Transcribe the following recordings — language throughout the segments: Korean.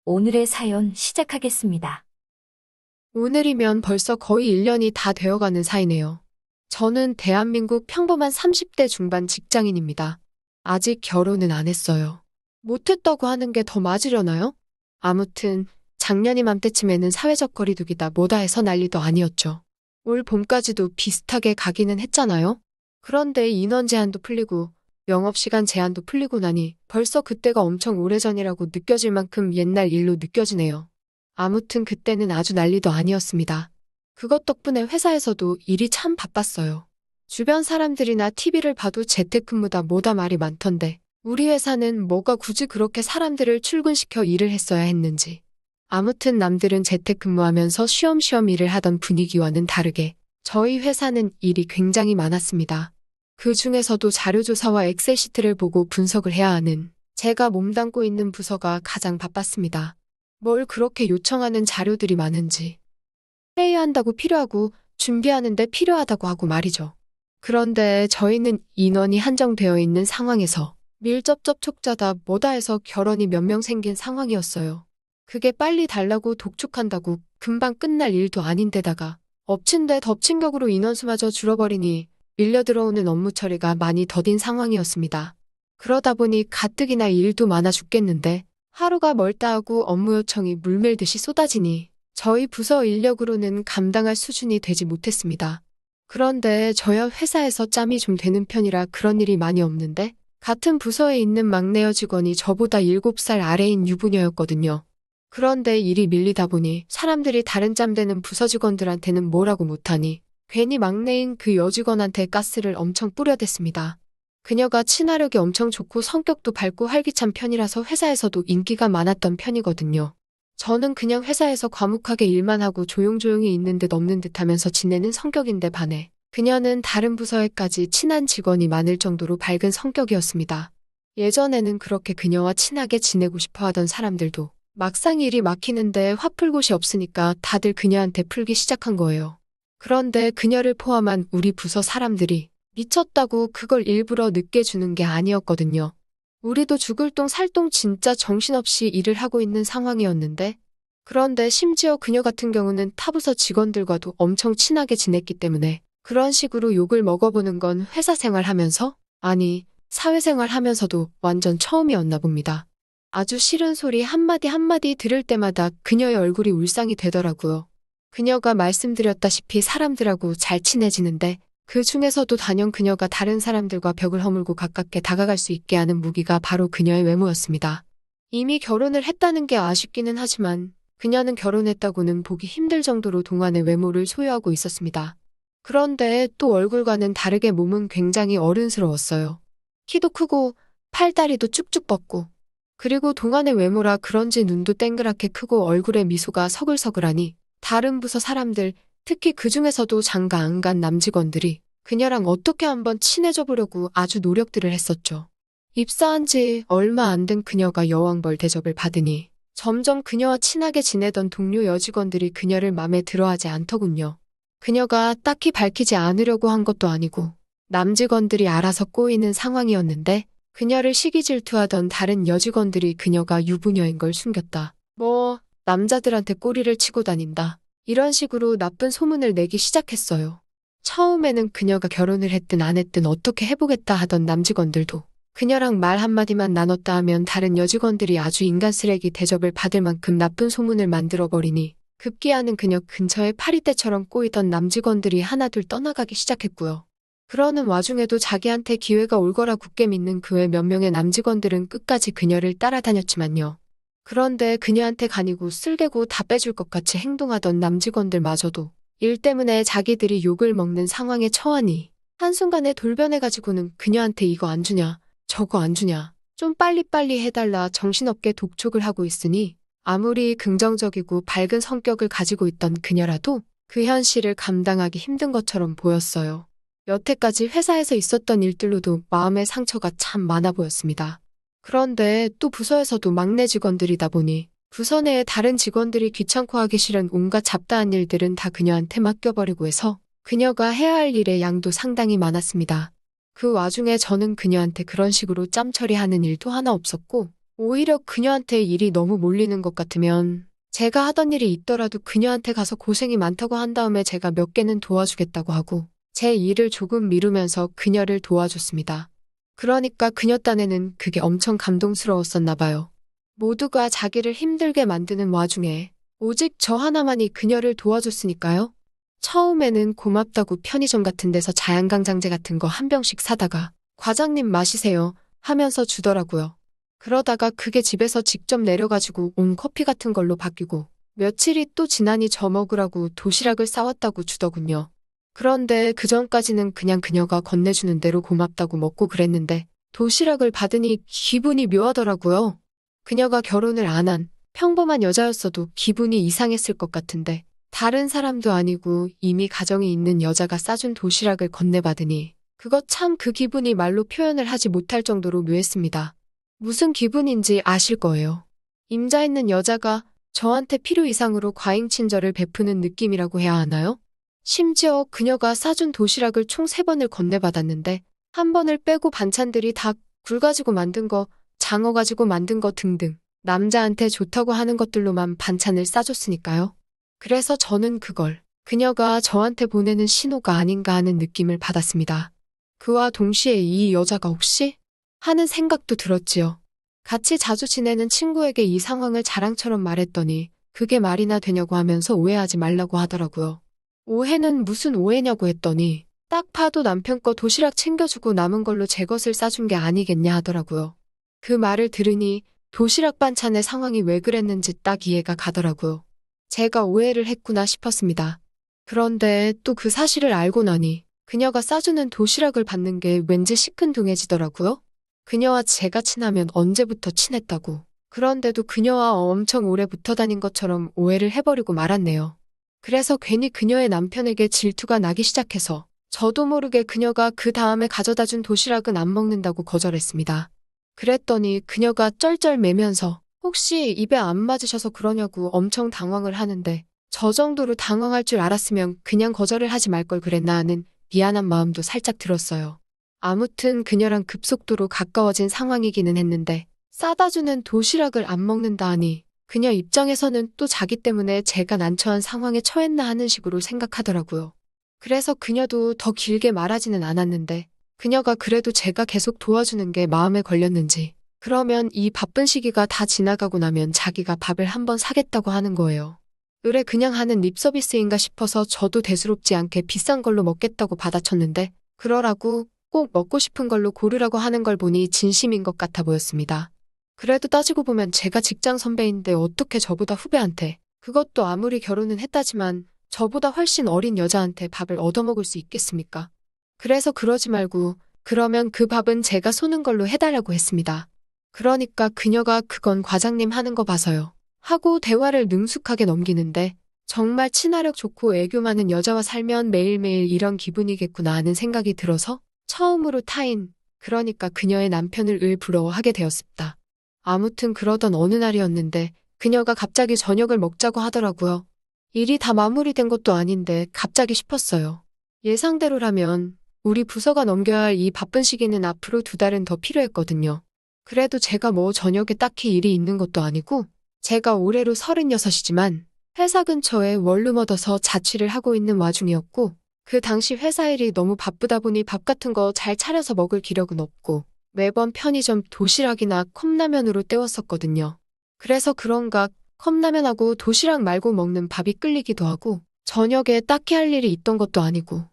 오늘의 사연 시작하겠습니다. 오늘이면 벌써 거의 1년이 다 되어가는 사이네요. 저는 대한민국 평범한 30대 중반 직장인입니다. 아직 결혼은 안 했어요. 못했다고 하는 게 더 맞으려나요? 아무튼 작년 이맘때쯤에는 사회적 거리두기다 뭐다 해서 난리도 아니었죠. 올 봄까지도 비슷하게 가기는 했잖아요. 그런데 인원 제한도 풀리고 영업시간 제한도 풀리고 나니 벌써 그때가 엄청 오래전이라고 느껴질 만큼 옛날 일로 느껴지네요. 아무튼 그때는 아주 난리도 아니었습니다. 그것 덕분에 회사에서도 일이 참 바빴어요. 주변 사람들이나 TV를 봐도 재택근무다 뭐다 말이 많던데 우리 회사는 뭐가 굳이 그렇게 사람들을 출근시켜 일을 했어야 했는지. 아무튼 남들은 재택근무하면서 쉬엄쉬엄 일을 하던 분위기와는 다르게 저희 회사는 일이 굉장히 많았습니다. 그 중에서도 자료조사와 엑셀 시트를 보고 분석을 해야 하는 제가 몸담고 있는 부서가 가장 바빴습니다. 뭘 그렇게 요청하는 자료들이 많은지. 회의한다고 필요하고 준비하는데 필요하다고 하고 말이죠. 그런데 저희는 인원이 한정되어 있는 상황에서 밀접접 촉자다 뭐다 해서 결혼이 몇 명 생긴 상황이었어요. 그게 빨리 달라고 독촉한다고 금방 끝날 일도 아닌데다가 엎친 데 덮친 격으로 인원수마저 줄어버리니 밀려 들어오는 업무 처리가 많이 더딘 상황이었습니다. 그러다 보니 가뜩이나 일도 많아 죽겠는데 하루가 멀다 하고 업무 요청이 물밀듯이 쏟아지니 저희 부서 인력으로는 감당할 수준이 되지 못했습니다. 그런데 저야 회사에서 짬이 좀 되는 편이라 그런 일이 많이 없는데 같은 부서에 있는 막내 여직원이 저보다 7살 아래인 유부녀였거든요. 그런데 일이 밀리다 보니 사람들이 다른 짬 되는 부서 직원들한테는 뭐라고 못하니 괜히 막내인 그 여직원한테 가스를 엄청 뿌려댔습니다. 그녀가 친화력이 엄청 좋고 성격도 밝고 활기찬 편이라서 회사에서도 인기가 많았던 편이거든요. 저는 그냥 회사에서 과묵하게 일만 하고 조용조용히 있는 듯 없는 듯 하면서 지내는 성격인데 반해 그녀는 다른 부서에까지 친한 직원이 많을 정도로 밝은 성격이었습니다. 예전에는 그렇게 그녀와 친하게 지내고 싶어 하던 사람들도 막상 일이 막히는데 화풀 곳이 없으니까 다들 그녀한테 풀기 시작한 거예요. 그런데 그녀를 포함한 우리 부서 사람들이 미쳤다고 그걸 일부러 늦게 주는 게 아니었거든요. 우리도 죽을 똥 살 똥 진짜 정신없이 일을 하고 있는 상황이었는데 그런데 심지어 그녀 같은 경우는 타부서 직원들과도 엄청 친하게 지냈기 때문에 그런 식으로 욕을 먹어보는 건 회사 생활하면서 아니 사회생활 하면서도 완전 처음이었나 봅니다. 아주 싫은 소리 한마디 한마디 들을 때마다 그녀의 얼굴이 울상이 되더라고요. 그녀가 말씀드렸다시피 사람들하고 잘 친해지는데 그 중에서도 단연 그녀가 다른 사람들과 벽을 허물고 가깝게 다가갈 수 있게 하는 무기가 바로 그녀의 외모였습니다. 이미 결혼을 했다는 게 아쉽기는 하지만 그녀는 결혼했다고는 보기 힘들 정도로 동안의 외모를 소유하고 있었습니다. 그런데 또 얼굴과는 다르게 몸은 굉장히 어른스러웠어요. 키도 크고 팔다리도 쭉쭉 뻗고 그리고 동안의 외모라 그런지 눈도 땡그랗게 크고 얼굴에 미소가 서글서글하니 다른 부서 사람들, 특히 그 중에서도 장가 안 간 남직원들이 그녀랑 어떻게 한번 친해져 보려고 아주 노력들을 했었죠. 입사한 지 얼마 안 된 그녀가 여왕벌 대접을 받으니 점점 그녀와 친하게 지내던 동료 여직원들이 그녀를 맘에 들어하지 않더군요. 그녀가 딱히 밝히지 않으려고 한 것도 아니고 남직원들이 알아서 꼬이는 상황이었는데 그녀를 시기 질투하던 다른 여직원들이 그녀가 유부녀인 걸 숨겼다. 남자들한테 꼬리를 치고 다닌다. 이런 식으로 나쁜 소문을 내기 시작했어요. 처음에는 그녀가 결혼을 했든 안 했든 어떻게 해보겠다 하던 남직원들도 그녀랑 말 한마디만 나눴다 하면 다른 여직원들이 아주 인간 쓰레기 대접을 받을 만큼 나쁜 소문을 만들어버리니 급기야는 그녀 근처에 파리떼처럼 꼬이던 남직원들이 하나둘 떠나가기 시작했고요. 그러는 와중에도 자기한테 기회가 올 거라 굳게 믿는 그 외 몇 명의 남직원들은 끝까지 그녀를 따라다녔지만요. 그런데 그녀한테 가니고 쓸개고 다 빼줄 것 같이 행동하던 남직원들마저도 일 때문에 자기들이 욕을 먹는 상황에 처하니 한순간에 돌변해가지고는 그녀한테 이거 안 주냐, 저거 안 주냐, 좀 빨리빨리 해달라 정신없게 독촉을 하고 있으니 아무리 긍정적이고 밝은 성격을 가지고 있던 그녀라도 그 현실을 감당하기 힘든 것처럼 보였어요. 여태까지 회사에서 있었던 일들로도 마음의 상처가 참 많아 보였습니다. 그런데 또 부서에서도 막내 직원들이다 보니 부서 내에 다른 직원들이 귀찮고 하기 싫은 온갖 잡다한 일들은 다 그녀한테 맡겨버리고 해서 그녀가 해야 할 일의 양도 상당히 많았습니다. 그 와중에 저는 그녀한테 그런 식으로 짬 처리하는 일도 하나 없었고 오히려 그녀한테 일이 너무 몰리는 것 같으면 제가 하던 일이 있더라도 그녀한테 가서 고생이 많다고 한 다음에 제가 몇 개는 도와주겠다고 하고 제 일을 조금 미루면서 그녀를 도와줬습니다. 그러니까 그녀 딴에는 그게 엄청 감동스러웠었나 봐요. 모두가 자기를 힘들게 만드는 와중에 오직 저 하나만이 그녀를 도와줬으니까요. 처음에는 고맙다고 편의점 같은 데서 자양강장제 같은 거 한 병씩 사다가 과장님 마시세요 하면서 주더라고요. 그러다가 그게 집에서 직접 내려가지고 온 커피 같은 걸로 바뀌고 며칠이 또 지나니 저 먹으라고 도시락을 싸왔다고 주더군요. 그런데 그전까지는 그냥 그녀가 건네주는 대로 고맙다고 먹고 그랬는데 도시락을 받으니 기분이 묘하더라고요. 그녀가 결혼을 안 한 평범한 여자였어도 기분이 이상했을 것 같은데 다른 사람도 아니고 이미 가정이 있는 여자가 싸준 도시락을 건네받으니 그거 참 그 기분이 말로 표현을 하지 못할 정도로 묘했습니다. 무슨 기분인지 아실 거예요. 임자 있는 여자가 저한테 필요 이상으로 과잉 친절을 베푸는 느낌이라고 해야 하나요? 심지어 그녀가 싸준 도시락을 총 3번을 건네받았는데 한 번을 빼고 반찬들이 다 굴 가지고 만든 거, 장어 가지고 만든 거 등등 남자한테 좋다고 하는 것들로만 반찬을 싸줬으니까요. 그래서 저는 그걸 그녀가 저한테 보내는 신호가 아닌가 하는 느낌을 받았습니다. 그와 동시에 이 여자가 혹시? 하는 생각도 들었지요. 같이 자주 지내는 친구에게 이 상황을 자랑처럼 말했더니 그게 말이나 되냐고 하면서 오해하지 말라고 하더라고요. 오해는 무슨 오해냐고 했더니 딱 봐도 남편 거 도시락 챙겨주고 남은 걸로 제 것을 싸준 게 아니겠냐 하더라고요. 그 말을 들으니 도시락 반찬의 상황이 왜 그랬는지 딱 이해가 가더라고요. 제가 오해를 했구나 싶었습니다. 그런데 또 그 사실을 알고 나니 그녀가 싸주는 도시락을 받는 게 왠지 시큰둥해지더라고요. 그녀와 제가 친하면 언제부터 친했다고. 그런데도 그녀와 엄청 오래 붙어 다닌 것처럼 오해를 해버리고 말았네요. 그래서 괜히 그녀의 남편에게 질투가 나기 시작해서 저도 모르게 그녀가 그 다음에 가져다 준 도시락은 안 먹는다고 거절했습니다. 그랬더니 그녀가 쩔쩔매면서 혹시 입에 안 맞으셔서 그러냐고 엄청 당황을 하는데 저 정도로 당황할 줄 알았으면 그냥 거절을 하지 말 걸 그랬나 하는 미안한 마음도 살짝 들었어요. 아무튼 그녀랑 급속도로 가까워진 상황이기는 했는데 싸다 주는 도시락을 안 먹는다 하니 그녀 입장에서는 또 자기 때문에 제가 난처한 상황에 처했나 하는 식으로 생각하더라고요. 그래서 그녀도 더 길게 말하지는 않았는데 그녀가 그래도 제가 계속 도와주는 게 마음에 걸렸는지 그러면 이 바쁜 시기가 다 지나가고 나면 자기가 밥을 한번 사겠다고 하는 거예요. 의뢰 그냥 하는 립 서비스인가 싶어서 저도 대수롭지 않게 비싼 걸로 먹겠다고 받아쳤는데 그러라고 꼭 먹고 싶은 걸로 고르라고 하는 걸 보니 진심인 것 같아 보였습니다. 그래도 따지고 보면 제가 직장 선배인데 어떻게 저보다 후배한테 그것도 아무리 결혼은 했다지만 저보다 훨씬 어린 여자한테 밥을 얻어먹을 수 있겠습니까? 그래서 그러지 말고 그러면 그 밥은 제가 쏘는 걸로 해달라고 했습니다. 그러니까 그녀가 그건 과장님 하는 거 봐서요. 하고 대화를 능숙하게 넘기는데 정말 친화력 좋고 애교 많은 여자와 살면 매일매일 이런 기분이겠구나 하는 생각이 들어서 처음으로 타인, 그러니까 그녀의 남편을 부러워하게 되었습니다. 아무튼 그러던 어느 날이었는데 그녀가 갑자기 저녁을 먹자고 하더라고요. 일이 다 마무리된 것도 아닌데 갑자기 싶었어요. 예상대로라면 우리 부서가 넘겨야 할 이 바쁜 시기는 앞으로 2달은 더 필요했거든요. 그래도 제가 뭐 저녁에 딱히 일이 있는 것도 아니고 제가 올해로 36이지만 회사 근처에 원룸 얻어서 자취를 하고 있는 와중이었고 그 당시 회사 일이 너무 바쁘다 보니 밥 같은 거 잘 차려서 먹을 기력은 없고 매번 편의점 도시락이나 컵라면으로 때웠었거든요. 그래서 그런가 컵라면하고 도시락 말고 먹는 밥이 끌리기도 하고 저녁에 딱히 할 일이 있던 것도 아니고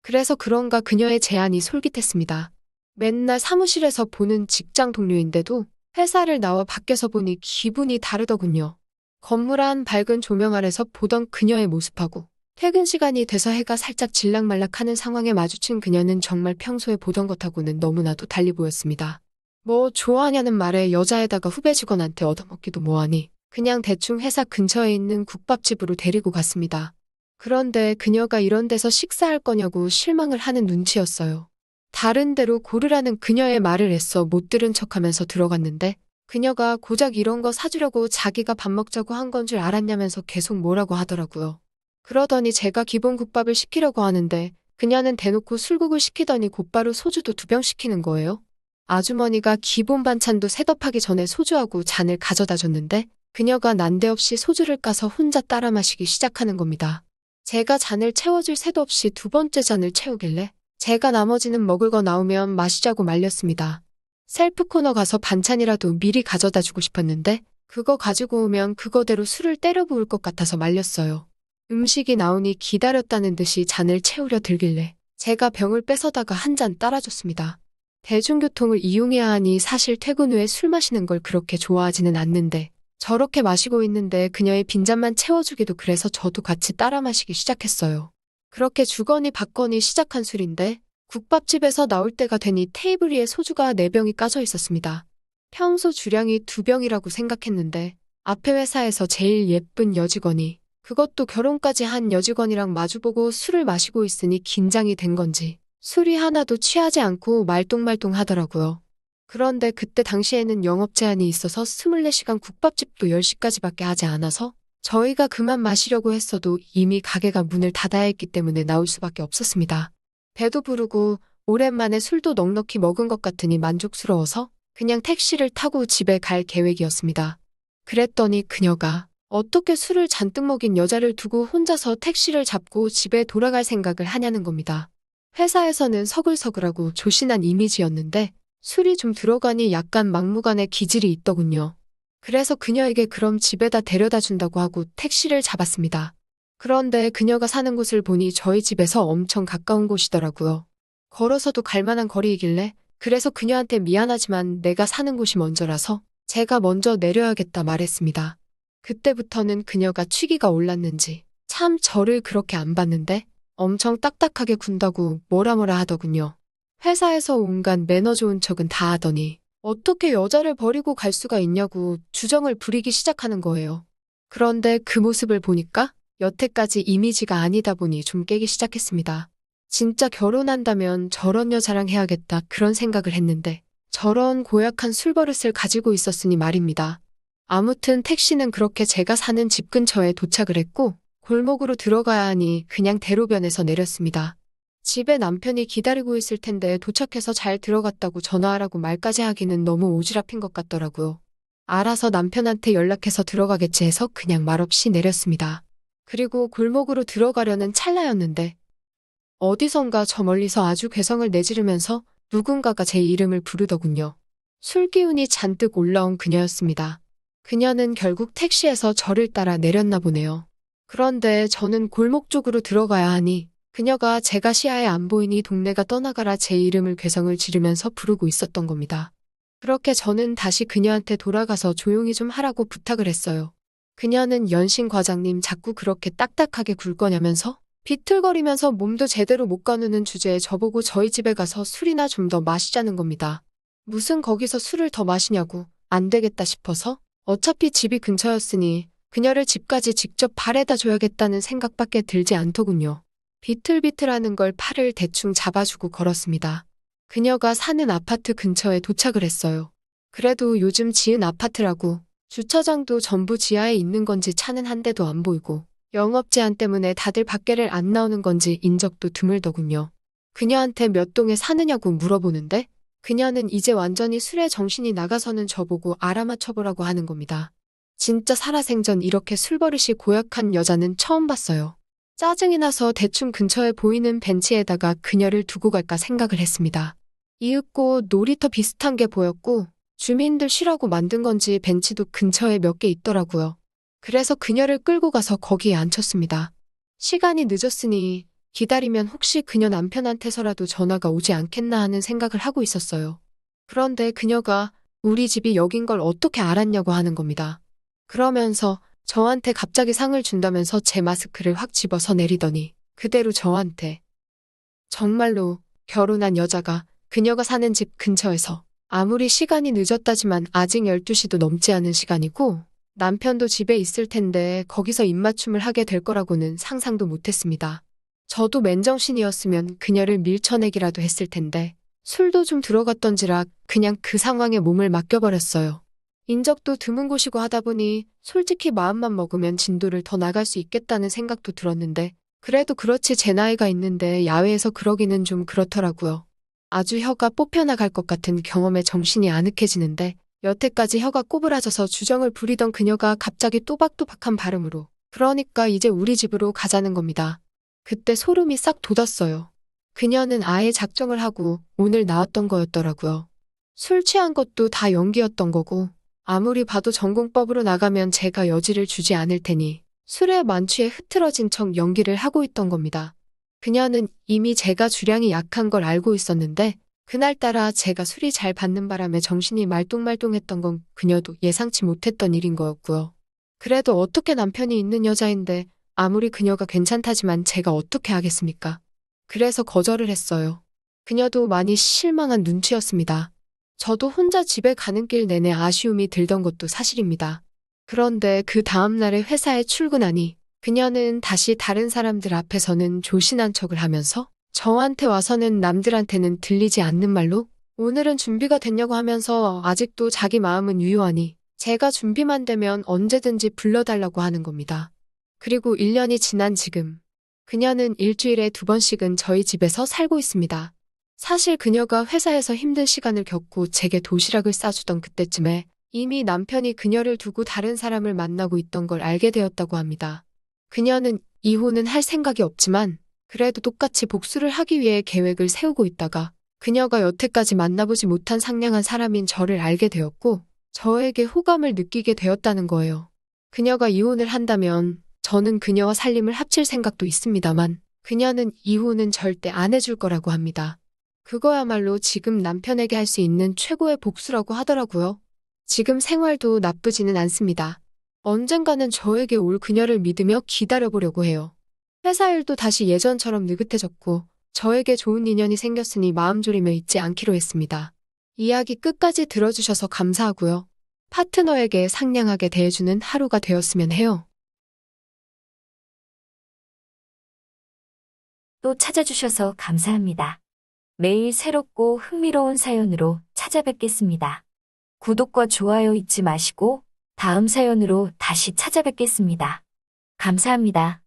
그래서 그런가 그녀의 제안이 솔깃했습니다. 맨날 사무실에서 보는 직장 동료인데도 회사를 나와 밖에서 보니 기분이 다르더군요. 건물 안 밝은 조명 아래서 보던 그녀의 모습하고 퇴근 시간이 돼서 해가 살짝 질락말락하는 상황에 마주친 그녀는 정말 평소에 보던 것하고는 너무나도 달리 보였습니다. 뭐 좋아하냐는 말에 여자에다가 후배 직원한테 얻어먹기도 뭐하니 그냥 대충 회사 근처에 있는 국밥집으로 데리고 갔습니다. 그런데 그녀가 이런 데서 식사할 거냐고 실망을 하는 눈치였어요. 다른 데로 고르라는 그녀의 말을 애써 못 들은 척하면서 들어갔는데 그녀가 고작 이런 거 사주려고 자기가 밥 먹자고 한 건 줄 알았냐면서 계속 뭐라고 하더라고요. 그러더니 제가 기본 국밥을 시키려고 하는데 그녀는 대놓고 술국을 시키더니 곧바로 소주도 2병 시키는 거예요. 아주머니가 기본 반찬도 셋업하기 전에 소주하고 잔을 가져다 줬는데 그녀가 난데없이 소주를 까서 혼자 따라 마시기 시작하는 겁니다. 제가 잔을 채워줄 새도 없이 두 번째 잔을 채우길래 제가 나머지는 먹을 거 나오면 마시자고 말렸습니다. 셀프 코너 가서 반찬이라도 미리 가져다 주고 싶었는데 그거 가지고 오면 그거대로 술을 때려 부을 것 같아서 말렸어요. 음식이 나오니 기다렸다는 듯이 잔을 채우려 들길래 제가 병을 뺏어다가 한 잔 따라줬습니다. 대중교통을 이용해야 하니 사실 퇴근 후에 술 마시는 걸 그렇게 좋아하지는 않는데 저렇게 마시고 있는데 그녀의 빈잔만 채워주기도 그래서 저도 같이 따라 마시기 시작했어요. 그렇게 주거니 받거니 시작한 술인데 국밥집에서 나올 때가 되니 테이블 위에 소주가 4병이 까져 있었습니다. 평소 주량이 2병이라고 생각했는데 앞에 회사에서 제일 예쁜 여직원이 그것도 결혼까지 한 여직원이랑 마주보고 술을 마시고 있으니 긴장이 된 건지 술이 하나도 취하지 않고 말똥말똥 하더라고요. 그런데 그때 당시에는 영업 제한이 있어서 24시간 국밥집도 10시까지밖에 하지 않아서 저희가 그만 마시려고 했어도 이미 가게가 문을 닫아야 했기 때문에 나올 수밖에 없었습니다. 배도 부르고 오랜만에 술도 넉넉히 먹은 것 같으니 만족스러워서 그냥 택시를 타고 집에 갈 계획이었습니다. 그랬더니 그녀가 어떻게 술을 잔뜩 먹인 여자를 두고 혼자서 택시를 잡고 집에 돌아갈 생각을 하냐는 겁니다. 회사에서는 서글서글하고 조신한 이미지였는데 술이 좀 들어가니 약간 막무가내 기질이 있더군요. 그래서 그녀에게 그럼 집에다 데려다 준다고 하고 택시를 잡았습니다. 그런데 그녀가 사는 곳을 보니 저희 집에서 엄청 가까운 곳이더라고요. 걸어서도 갈 만한 거리이길래 그래서 그녀한테 미안하지만 내가 사는 곳이 먼저라서 제가 먼저 내려야겠다 말했습니다. 그때부터는 그녀가 취기가 올랐는지 참 저를 그렇게 안 봤는데 엄청 딱딱하게 군다고 뭐라 하더군요. 회사에서 온갖 매너 좋은 척은 다 하더니 어떻게 여자를 버리고 갈 수가 있냐고 주정을 부리기 시작하는 거예요. 그런데 그 모습을 보니까 여태까지 이미지가 아니다 보니 좀 깨기 시작했습니다. 진짜 결혼한다면 저런 여자랑 해야겠다 그런 생각을 했는데 저런 고약한 술버릇을 가지고 있었으니 말입니다. 아무튼 택시는 그렇게 제가 사는 집 근처에 도착을 했고 골목으로 들어가야 하니 그냥 대로변에서 내렸습니다. 집에 남편이 기다리고 있을 텐데 도착해서 잘 들어갔다고 전화하라고 말까지 하기는 너무 오지랖인 것 같더라고요. 알아서 남편한테 연락해서 들어가겠지 해서 그냥 말없이 내렸습니다. 그리고 골목으로 들어가려는 찰나였는데 어디선가 저 멀리서 아주 괴성을 내지르면서 누군가가 제 이름을 부르더군요. 술 기운이 잔뜩 올라온 그녀였습니다. 그녀는 결국 택시에서 저를 따라 내렸나 보네요. 그런데 저는 골목 쪽으로 들어가야 하니 그녀가 제가 시야에 안 보이니 동네가 떠나가라 제 이름을 괴성을 지르면서 부르고 있었던 겁니다. 그렇게 저는 다시 그녀한테 돌아가서 조용히 좀 하라고 부탁을 했어요. 그녀는 연신 과장님 자꾸 그렇게 딱딱하게 굴 거냐면서 비틀거리면서 몸도 제대로 못 가누는 주제에 저보고 저희 집에 가서 술이나 좀 더 마시자는 겁니다. 무슨 거기서 술을 더 마시냐고 안 되겠다 싶어서 어차피 집이 근처였으니 그녀를 집까지 직접 바래다 줘야겠다는 생각밖에 들지 않더군요. 비틀비틀하는 걸 팔을 대충 잡아주고 걸었습니다. 그녀가 사는 아파트 근처에 도착을 했어요. 그래도 요즘 지은 아파트라고 주차장도 전부 지하에 있는 건지 차는 한 대도 안 보이고 영업 제한 때문에 다들 밖에를 안 나오는 건지 인적도 드물더군요. 그녀한테 몇 동에 사느냐고 물어보는데 그녀는 이제 완전히 술에 정신이 나가서는 저보고 알아맞혀보라고 하는 겁니다. 진짜 살아생전 이렇게 술버릇이 고약한 여자는 처음 봤어요. 짜증이 나서 대충 근처에 보이는 벤치에다가 그녀를 두고 갈까 생각을 했습니다. 이윽고 놀이터 비슷한 게 보였고 주민들 쉬라고 만든 건지 벤치도 근처에 몇 개 있더라고요. 그래서 그녀를 끌고 가서 거기에 앉혔습니다. 시간이 늦었으니 기다리면 혹시 그녀 남편한테서라도 전화가 오지 않겠나 하는 생각을 하고 있었어요. 그런데 그녀가 우리 집이 여긴 걸 어떻게 알았냐고 하는 겁니다. 그러면서 저한테 갑자기 상을 준다면서 제 마스크를 확 집어서 내리더니 그대로 저한테 정말로 결혼한 여자가 그녀가 사는 집 근처에서 아무리 시간이 늦었다지만 아직 12시도 넘지 않은 시간이고 남편도 집에 있을 텐데 거기서 입맞춤을 하게 될 거라고는 상상도 못했습니다. 저도 맨정신이었으면 그녀를 밀쳐내기라도 했을 텐데 술도 좀 들어갔던지라 그냥 그 상황에 몸을 맡겨버렸어요. 인적도 드문 곳이고 하다 보니 솔직히 마음만 먹으면 진도를 더 나갈 수 있겠다는 생각도 들었는데 그래도 그렇지 제 나이가 있는데 야외에서 그러기는 좀 그렇더라고요. 아주 혀가 뽑혀나갈 것 같은 경험에 정신이 아늑해지는데 여태까지 혀가 꼬부라져서 주정을 부리던 그녀가 갑자기 또박또박한 발음으로 그러니까 이제 우리 집으로 가자는 겁니다. 그때 소름이 싹 돋았어요. 그녀는 아예 작정을 하고 오늘 나왔던 거였더라고요. 술 취한 것도 다 연기였던 거고 아무리 봐도 전공법으로 나가면 제가 여지를 주지 않을 테니 술에 만취해 흐트러진 척 연기를 하고 있던 겁니다. 그녀는 이미 제가 주량이 약한 걸 알고 있었는데 그날따라 제가 술이 잘 받는 바람에 정신이 말똥말똥했던 건 그녀도 예상치 못했던 일인 거였고요. 그래도 어떻게 남편이 있는 여자인데 아무리 그녀가 괜찮다지만 제가 어떻게 하겠습니까? 그래서 거절을 했어요. 그녀도 많이 실망한 눈치였습니다. 저도 혼자 집에 가는 길 내내 아쉬움이 들던 것도 사실입니다. 그런데 그 다음날에 회사에 출근하니 그녀는 다시 다른 사람들 앞에서는 조신한 척을 하면서 저한테 와서는 남들한테는 들리지 않는 말로 오늘은 준비가 됐냐고 하면서 아직도 자기 마음은 유효하니 제가 준비만 되면 언제든지 불러달라고 하는 겁니다. 그리고 1년이 지난 지금 그녀는 일주일에 2번씩은 저희 집에서 살고 있습니다. 사실 그녀가 회사에서 힘든 시간을 겪고 제게 도시락을 싸주던 그때쯤에 이미 남편이 그녀를 두고 다른 사람을 만나고 있던 걸 알게 되었다고 합니다. 그녀는 이혼은 할 생각이 없지만 그래도 똑같이 복수를 하기 위해 계획을 세우고 있다가 그녀가 여태까지 만나보지 못한 상냥한 사람인 저를 알게 되었고 저에게 호감을 느끼게 되었다는 거예요. 그녀가 이혼을 한다면 저는 그녀와 살림을 합칠 생각도 있습니다만 그녀는 이혼은 절대 안 해줄 거라고 합니다. 그거야말로 지금 남편에게 할 수 있는 최고의 복수라고 하더라고요. 지금 생활도 나쁘지는 않습니다. 언젠가는 저에게 올 그녀를 믿으며 기다려보려고 해요. 회사 일도 다시 예전처럼 느긋해졌고 저에게 좋은 인연이 생겼으니 마음 졸이며 잊지 않기로 했습니다. 이야기 끝까지 들어주셔서 감사하고요. 파트너에게 상냥하게 대해주는 하루가 되었으면 해요. 또 찾아주셔서 감사합니다. 매일 새롭고 흥미로운 사연으로 찾아뵙겠습니다. 구독과 좋아요 잊지 마시고 다음 사연으로 다시 찾아뵙겠습니다. 감사합니다.